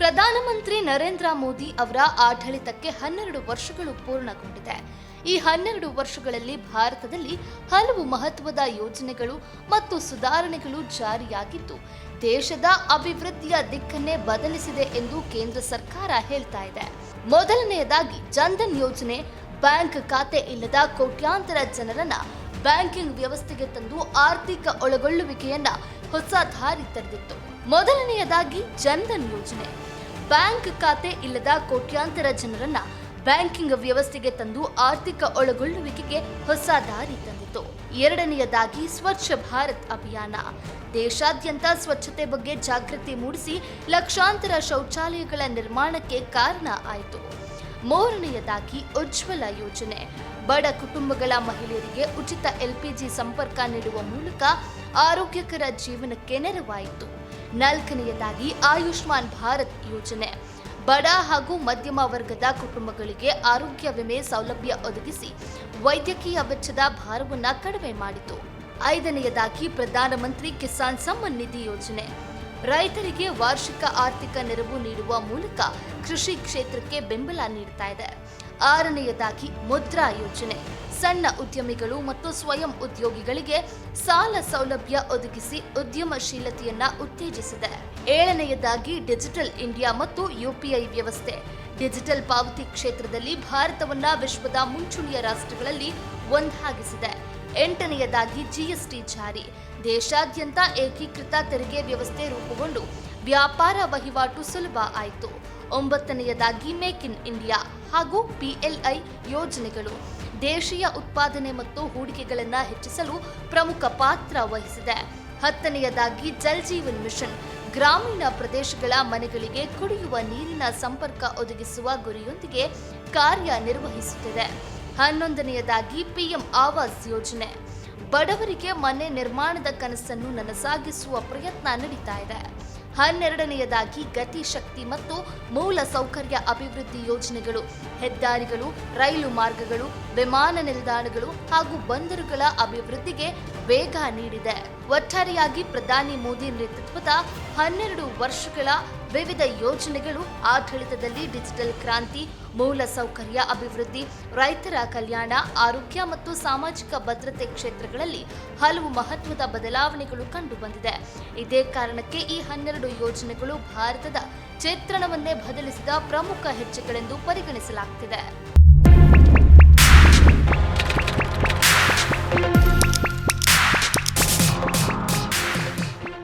ಪ್ರಧಾನಮಂತ್ರಿ ನರೇಂದ್ರ ಮೋದಿ ಅವರ ಆಡಳಿತಕ್ಕೆ 12 ವರ್ಷಗಳು ಪೂರ್ಣಗೊಂಡಿದೆ. ಈ 12 ವರ್ಷಗಳಲ್ಲಿ ಭಾರತದಲ್ಲಿ ಹಲವು ಮಹತ್ವದ ಯೋಜನೆಗಳು ಮತ್ತು ಸುಧಾರಣೆಗಳು ಜಾರಿಯಾಗಿದ್ದು ದೇಶದ ಅಭಿವೃದ್ಧಿಯ ದಿಕ್ಕನ್ನೇ ಬದಲಿಸಿದೆ ಎಂದು ಕೇಂದ್ರ ಸರ್ಕಾರ ಹೇಳ್ತಾ ಇದೆ. ಮೊದಲನೆಯದಾಗಿ ಜನ್ಧನ್ ಯೋಜನೆ ಬ್ಯಾಂಕ್ ಖಾತೆ ಇಲ್ಲದ ಕೋಟ್ಯಾಂತರ ಜನರನ್ನ ಬ್ಯಾಂಕಿಂಗ್ ವ್ಯವಸ್ಥೆಗೆ ತಂದು ಆರ್ಥಿಕ ಒಳಗೊಳ್ಳುವಿಕೆಯನ್ನ ಹೊಸ ದಾರಿ ತೆರೆದಿತ್ತು. ಮೊದಲನೆಯದಾಗಿ ಜನ್ಧನ್ ಯೋಜನೆ ಬ್ಯಾಂಕ್ ಖಾತೆ ಇಲ್ಲದ ಕೋಟ್ಯಾಂತರ ಜನರನ್ನ ಬ್ಯಾಂಕಿಂಗ್ ವ್ಯವಸ್ಥೆಗೆ ತಂದು ಆರ್ಥಿಕ ಒಳಗೊಳ್ಳುವಿಕೆಗೆ ಹೊಸ ದಾರಿ ತಂದಿತು. ಎರಡನೆಯದಾಗಿ ಸ್ವಚ್ಛ ಭಾರತ್ ಅಭಿಯಾನ ದೇಶಾದ್ಯಂತ ಸ್ವಚ್ಛತೆ ಬಗ್ಗೆ ಜಾಗೃತಿ ಮೂಡಿಸಿ ಲಕ್ಷಾಂತರ ಶೌಚಾಲಯಗಳ ನಿರ್ಮಾಣಕ್ಕೆ ಕಾರಣ ಆಯಿತು. ಮೂರನೆಯದಾಗಿ ಉಜ್ವಲ ಯೋಜನೆ ಬಡ ಕುಟುಂಬಗಳ ಮಹಿಳೆಯರಿಗೆ ಉಚಿತ LPG ಸಂಪರ್ಕ ನೀಡುವ ಮೂಲಕ ಆರೋಗ್ಯಕರ ಜೀವನಕ್ಕೆ ನೆರವಾಯಿತು. ನಾಲ್ಕನೆಯದಾಗಿ ಆಯುಷ್ಮಾನ್ ಭಾರತ್ ಯೋಜನೆ ಬಡ ಹಾಗೂ ಮಧ್ಯಮ ವರ್ಗದ ಕುಟುಂಬಗಳಿಗೆ ಆರೋಗ್ಯ ವಿಮೆ ಸೌಲಭ್ಯ ಒದಗಿಸಿ ವೈದ್ಯಕೀಯ ವೆಚ್ಚದ ಭಾರವನ್ನು ಕಡಿಮೆ ಮಾಡಿತು. ಐದನೆಯದಾಗಿ ಪ್ರಧಾನಮಂತ್ರಿ ಕಿಸಾನ್ ಸಮ್ಮಾನ್ ನಿಧಿ ಯೋಜನೆ ರೈತರಿಗೆ ವಾರ್ಷಿಕ ಆರ್ಥಿಕ ನೆರವು ನೀಡುವ ಮೂಲಕ ಕೃಷಿ ಕ್ಷೇತ್ರಕ್ಕೆ ಬೆಂಬಲ ನೀಡುತ್ತಾ ಇದೆ. ಆರನೆಯದಾಗಿ ಮುದ್ರಾ ಯೋಜನೆ ಸಣ್ಣ ಉದ್ಯಮಿಗಳು ಮತ್ತು ಸ್ವಯಂ ಉದ್ಯೋಗಿಗಳಿಗೆ ಸಾಲ ಸೌಲಭ್ಯ ಒದಗಿಸಿ ಉದ್ಯಮಶೀಲತೆಯನ್ನ ಉತ್ತೇಜಿಸಿದೆ. ಏಳನೆಯದಾಗಿ ಡಿಜಿಟಲ್ ಇಂಡಿಯಾ ಮತ್ತು UPI ವ್ಯವಸ್ಥೆ ಡಿಜಿಟಲ್ ಪಾವತಿ ಕ್ಷೇತ್ರದಲ್ಲಿ ಭಾರತವನ್ನ ವಿಶ್ವದ ಮುಂಚೂಣಿಯ ರಾಷ್ಟ್ರಗಳಲ್ಲಿ ಒಂದಾಗಿಸಿದೆ. ಎಂಟನೆಯದಾಗಿ GST ಜಾರಿ ದೇಶಾದ್ಯಂತ ಏಕೀಕೃತ ತೆರಿಗೆ ವ್ಯವಸ್ಥೆ ರೂಪುಗೊಂಡು ವ್ಯಾಪಾರ ವಹಿವಾಟು ಸುಲಭ ಆಯಿತು. ಒಂಬತ್ತನೆಯದಾಗಿ ಮೇಕ್ ಇನ್ ಇಂಡಿಯಾ ಹಾಗೂ PLI ಯೋಜನೆಗಳು ದೇಶೀಯ ಉತ್ಪಾದನೆ ಮತ್ತು ಹೂಡಿಕೆಗಳನ್ನು ಹೆಚ್ಚಿಸಲು ಪ್ರಮುಖ ಪಾತ್ರ ವಹಿಸಿದೆ. ಹತ್ತನೆಯದಾಗಿ ಜಲ್ ಜೀವನ್ ಮಿಷನ್ ಗ್ರಾಮೀಣ ಪ್ರದೇಶಗಳ ಮನೆಗಳಿಗೆ ಕುಡಿಯುವ ನೀರಿನ ಸಂಪರ್ಕ ಒದಗಿಸುವ ಗುರಿಯೊಂದಿಗೆ ಕಾರ್ಯನಿರ್ವಹಿಸುತ್ತಿದೆ. 11ನೆಯದಾಗಿ PM ಆವಾಸ್ ಯೋಜನೆ ಬಡವರಿಗೆ ಮನೆ ನಿರ್ಮಾಣದ ಕನಸನ್ನು ನನಸಾಗಿಸುವ ಪ್ರಯತ್ನ ನಡೀತಾ ಇದೆ. 12ನೆಯದಾಗಿ ಗತಿ ಶಕ್ತಿ ಮತ್ತು ಮೂಲ ಸೌಕರ್ಯ ಅಭಿವೃದ್ಧಿ ಯೋಜನೆಗಳು ಹೆದ್ದಾರಿಗಳು, ರೈಲು ಮಾರ್ಗಗಳು, ವಿಮಾನ ನಿಲ್ದಾಣಗಳು ಹಾಗೂ ಬಂದರುಗಳ ಅಭಿವೃದ್ಧಿಗೆ ವೇಗ ನೀಡಿದೆ. ಒಟ್ಟಾರೆಯಾಗಿ ಪ್ರಧಾನಿ ಮೋದಿ ನೇತೃತ್ವದ 12 ವರ್ಷಗಳ ವಿವಿಧ ಯೋಜನೆಗಳು ಆಡಳಿತದಲ್ಲಿ ಡಿಜಿಟಲ್ ಕ್ರಾಂತಿ, ಮೂಲ ಸೌಕರ್ಯ ಅಭಿವೃದ್ಧಿ, ರೈತರ ಕಲ್ಯಾಣ, ಆರೋಗ್ಯ ಮತ್ತು ಸಾಮಾಜಿಕ ಭದ್ರತೆ ಕ್ಷೇತ್ರಗಳಲ್ಲಿ ಹಲವು ಮಹತ್ವದ ಬದಲಾವಣೆಗಳು ಕಂಡುಬಂದಿದೆ. ಇದೇ ಕಾರಣಕ್ಕೆ ಈ 12 ಯೋಜನೆಗಳು ಭಾರತದ ಚಿತ್ರಣವನ್ನೇ ಬದಲಿಸಿದ ಪ್ರಮುಖ ಹೆಜ್ಜೆಗಳೆಂದು ಪರಿಗಣಿಸಲಾಗುತ್ತಿದೆ.